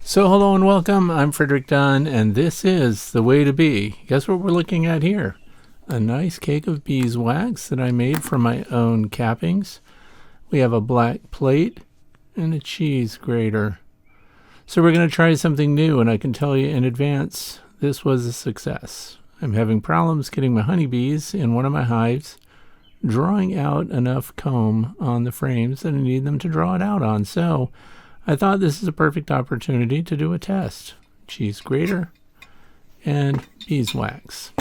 So hello and welcome, I'm Frederick Dunn, and this is The Way to Bee. Guess what we're looking at here? A nice cake of beeswax that I made from my own cappings. We have a black plate and a cheese grater. So we're going to try something new, and I can tell you in advance, this was a success. I'm having problems getting my honeybees in one of my hives, drawing out enough comb on the frames that I need them to draw it out on. So I thought this is a perfect opportunity to do a test. Cheese grater and beeswax.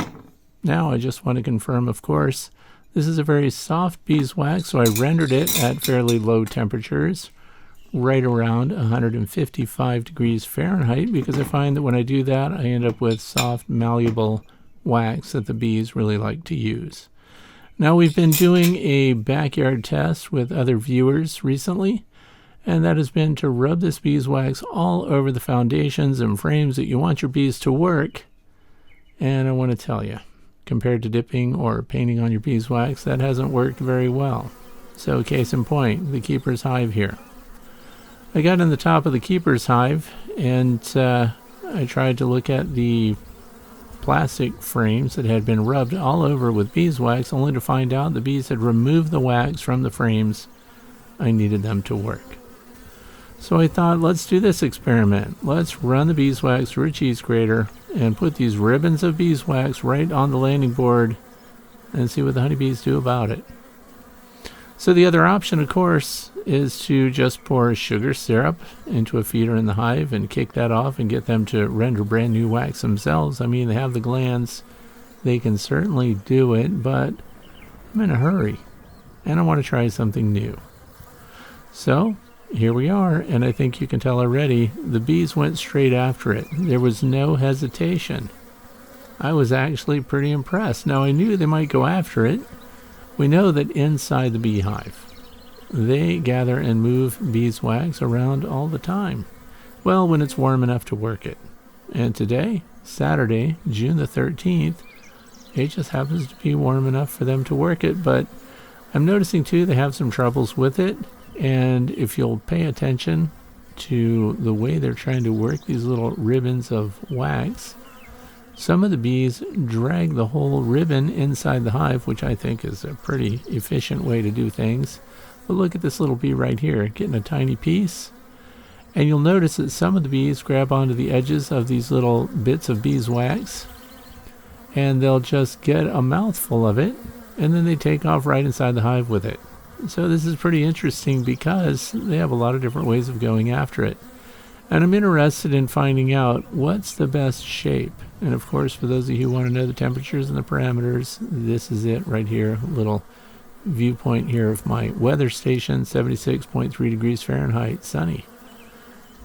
Now I just want to confirm, of course, this is a very soft beeswax, so I rendered it at fairly low temperatures, right around 155 degrees Fahrenheit, because I find that when I do that, I end up with soft, malleable wax that the bees really like to use. Now we've been doing a backyard test with other viewers recently, and that has been to rub this beeswax all over the foundations and frames that you want your bees to work. And I want to tell you, compared to dipping or painting on your beeswax, that hasn't worked very well. So case in point, the keeper's hive here. I got in the top of the keeper's hive and I tried to look at the plastic frames that had been rubbed all over with beeswax, only to find out the bees had removed the wax from the frames I needed them to work. So I thought, let's do this experiment. Let's run the beeswax through a cheese grater and put these ribbons of beeswax right on the landing board and see what the honeybees do about it. So the other option, of course, is to just pour sugar syrup into a feeder in the hive and kick that off and get them to render brand new wax themselves. I mean, they have the glands. They can certainly do it, but I'm in a hurry and I want to try something new. So here we are, and I think you can tell already, the bees went straight after it. There was no hesitation. I was actually pretty impressed. Now, I knew they might go after it. We know that inside the beehive, they gather and move beeswax around all the time. Well, when it's warm enough to work it. And today, Saturday, June the 13th, it just happens to be warm enough for them to work it. But I'm noticing, too, they have some troubles with it. And if you'll pay attention to the way they're trying to work these little ribbons of wax, some of the bees drag the whole ribbon inside the hive, which I think is a pretty efficient way to do things. But look at this little bee right here, getting a tiny piece. And you'll notice that some of the bees grab onto the edges of these little bits of beeswax, and they'll just get a mouthful of it, and then they take off right inside the hive with it. So this is pretty interesting because they have a lot of different ways of going after it. And I'm interested in finding out what's the best shape. And of course, for those of you who want to know the temperatures and the parameters, this is it right here. A little viewpoint here of my weather station, 76.3 degrees Fahrenheit, sunny.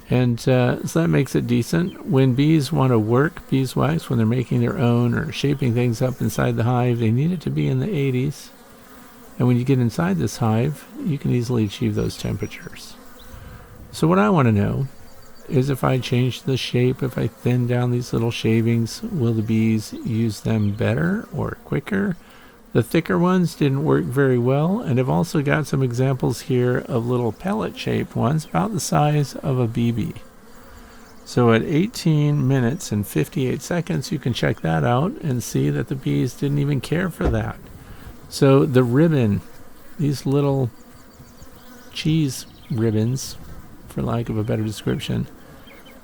And so that makes it decent. When bees want to work beeswax, when they're making their own or shaping things up inside the hive, they need it to be in the 80s. And when you get inside this hive, you can easily achieve those temperatures. So what I want to know is, if I change the shape, if I thin down these little shavings, will the bees use them better or quicker? The thicker ones didn't work very well, and I've also got some examples here of little pellet-shaped ones about the size of a BB. So at 18 minutes and 58 seconds, you can check that out and see that the bees didn't even care for that. So the ribbon, these little cheese ribbons, for lack of a better description,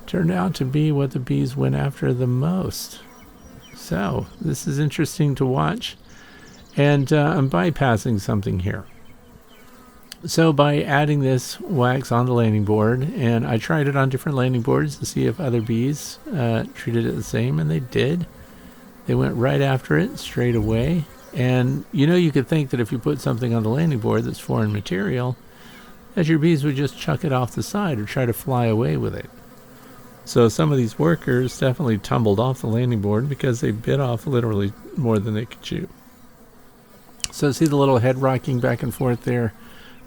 turned out to be what the bees went after the most. So this is interesting to watch. And I'm bypassing something here. So by adding this wax on the landing board, and I tried it on different landing boards to see if other bees treated it the same, and they did. They went right after it straight away. And you could think that if you put something on the landing board that's foreign material, that your bees would just chuck it off the side or try to fly away with it. So some of these workers definitely tumbled off the landing board because they bit off literally more than they could chew. So see the little head rocking back and forth there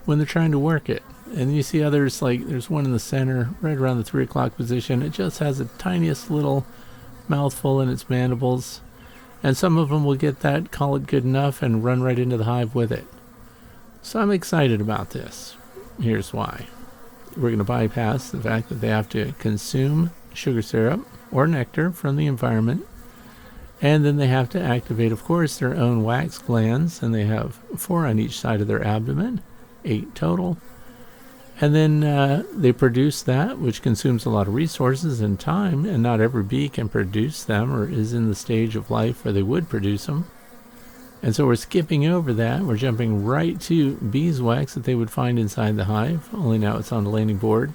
when they're trying to work it. And you see others, like there's one in the center right around the 3 o'clock position. It just has the tiniest little mouthful in its mandibles. And some of them will get that, call it good enough, and run right into the hive with it. So I'm excited about this. Here's why. we're going to bypass the fact that they have to consume sugar syrup or nectar from the environment. And then they have to activate, of course, their own wax glands, and they have 4 on each side of their abdomen, 8 total. And then they produce that, which consumes a lot of resources and time, and not every bee can produce them or is in the stage of life where they would produce them. And so we're skipping over that. We're jumping right to beeswax that they would find inside the hive, only now it's on the landing board.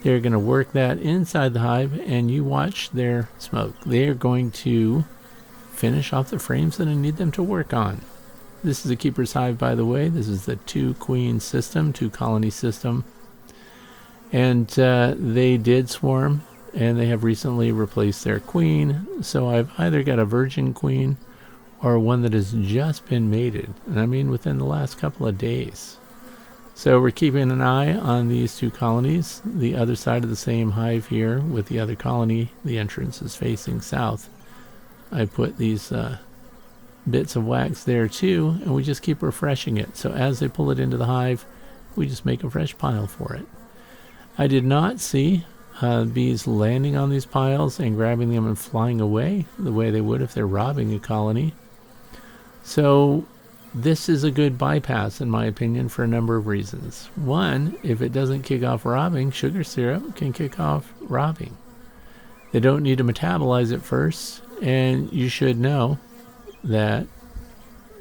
They're going to work that inside the hive, and you watch their smoke. They are going to finish off the frames that I need them to work on. This is a keeper's hive, by the way. This is the 2-queen system, 2-colony system. And they did swarm, and they have recently replaced their queen. So I've either got a virgin queen or one that has just been mated. And I mean within the last couple of days. So we're keeping an eye on these 2 colonies. The other side of the same hive here with the other colony, the entrance is facing south. I put these bits of wax there too, and we just keep refreshing it. So as they pull it into the hive, we just make a fresh pile for it. I did not see bees landing on these piles and grabbing them and flying away the way they would if they're robbing a colony. So this is a good bypass, in my opinion, for a number of reasons. One, if it doesn't kick off robbing, sugar syrup can kick off robbing. They don't need to metabolize it first, and you should know that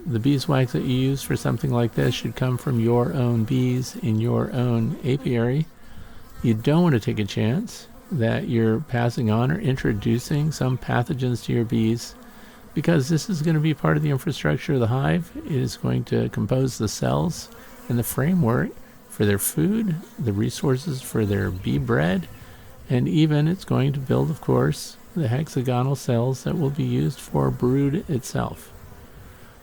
the beeswax that you use for something like this should come from your own bees in your own apiary. You don't want to take a chance that you're passing on or introducing some pathogens to your bees, because this is going to be part of the infrastructure of the hive. It is going to compose the cells and the framework for their food, the resources for their bee bread, and even it's going to build, of course, the hexagonal cells that will be used for brood itself.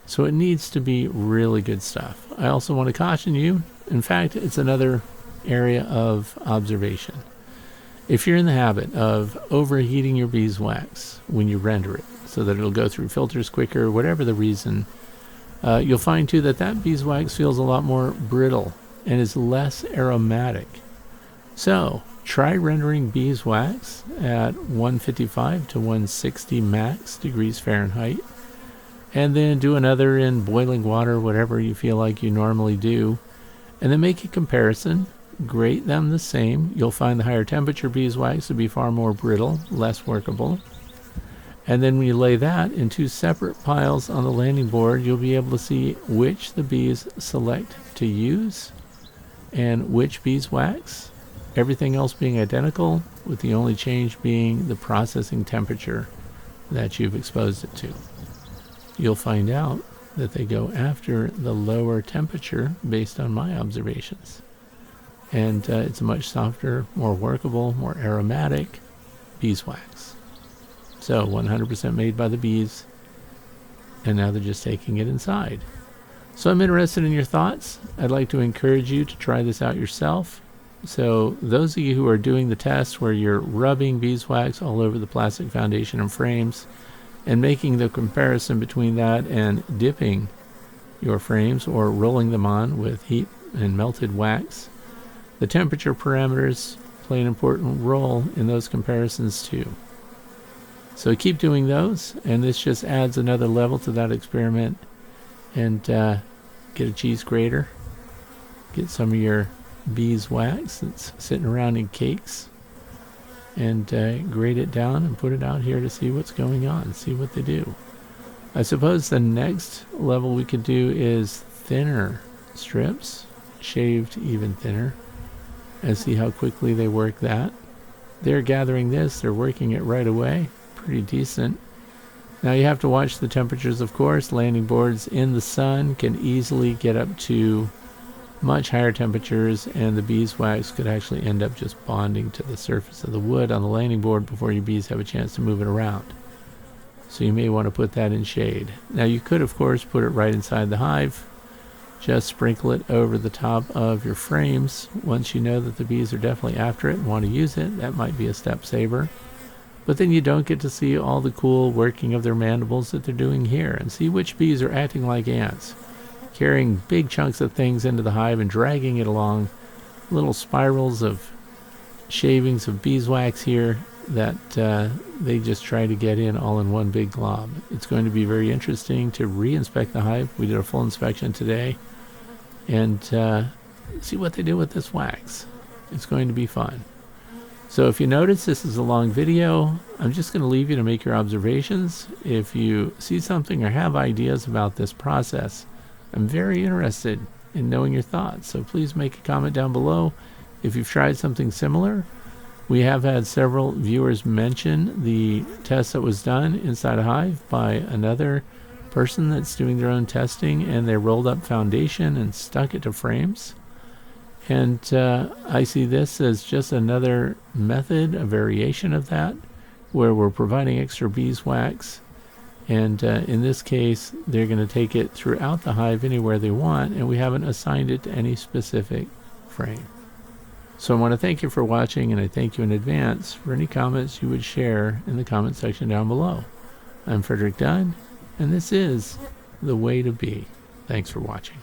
So it needs to be really good stuff. I also want to caution you, in fact, it's another area of observation. If you're in the habit of overheating your beeswax when you render it, so that it'll go through filters quicker, whatever the reason, you'll find too that beeswax feels a lot more brittle and is less aromatic. So try rendering beeswax at 155 to 160 max degrees Fahrenheit, and then do another in boiling water, whatever you feel like you normally do, and then make a comparison. Grate them the same. You'll find the higher temperature beeswax to be far more brittle, less workable. And then when you lay that in 2 separate piles on the landing board, you'll be able to see which the bees select to use and which beeswax. Everything else being identical, with the only change being the processing temperature that you've exposed it to. You'll find out that they go after the lower temperature based on my observations. And it's a much softer, more workable, more aromatic beeswax. So 100% made by the bees, and now they're just taking it inside. So I'm interested in your thoughts. I'd like to encourage you to try this out yourself. So those of you who are doing the test where you're rubbing beeswax all over the plastic foundation and frames and making the comparison between that and dipping your frames or rolling them on with heat and melted wax, the temperature parameters play an important role in those comparisons too. So keep doing those, and this just adds another level to that experiment. And get a cheese grater, get some of your beeswax that's sitting around in cakes, and grate it down and put it out here to see what's going on, see what they do. I suppose the next level we could do is thinner strips, shaved even thinner, and see how quickly they work that. They're gathering this, they're working it right away. Pretty decent. Now you have to watch the temperatures, of course. Landing boards in the sun can easily get up to much higher temperatures, and the beeswax could actually end up just bonding to the surface of the wood on the landing board before your bees have a chance to move it around. So you may want to put that in shade. Now you could, of course, put it right inside the hive. Just sprinkle it over the top of your frames. Once you know that the bees are definitely after it and want to use it, that might be a step saver. But then you don't get to see all the cool working of their mandibles that they're doing here, and see which bees are acting like ants, carrying big chunks of things into the hive and dragging it along, little spirals of shavings of beeswax here that they just try to get in all in one big glob. It's going to be very interesting to re-inspect the hive. We did a full inspection today, and see what they do with this wax. It's going to be fun. So if you notice this is a long video, I'm just going to leave you to make your observations. If you see something or have ideas about this process, I'm very interested in knowing your thoughts. So please make a comment down below. If you've tried something similar, we have had several viewers mention the test that was done inside a hive by another person that's doing their own testing, and they rolled up foundation and stuck it to frames. And I see this as just another method, a variation of that, where we're providing extra beeswax. And in this case, they're going to take it throughout the hive anywhere they want, and we haven't assigned it to any specific frame. So I want to thank you for watching, and I thank you in advance for any comments you would share in the comment section down below. I'm Frederick Dunn, and this is The Way to Be. Thanks for watching.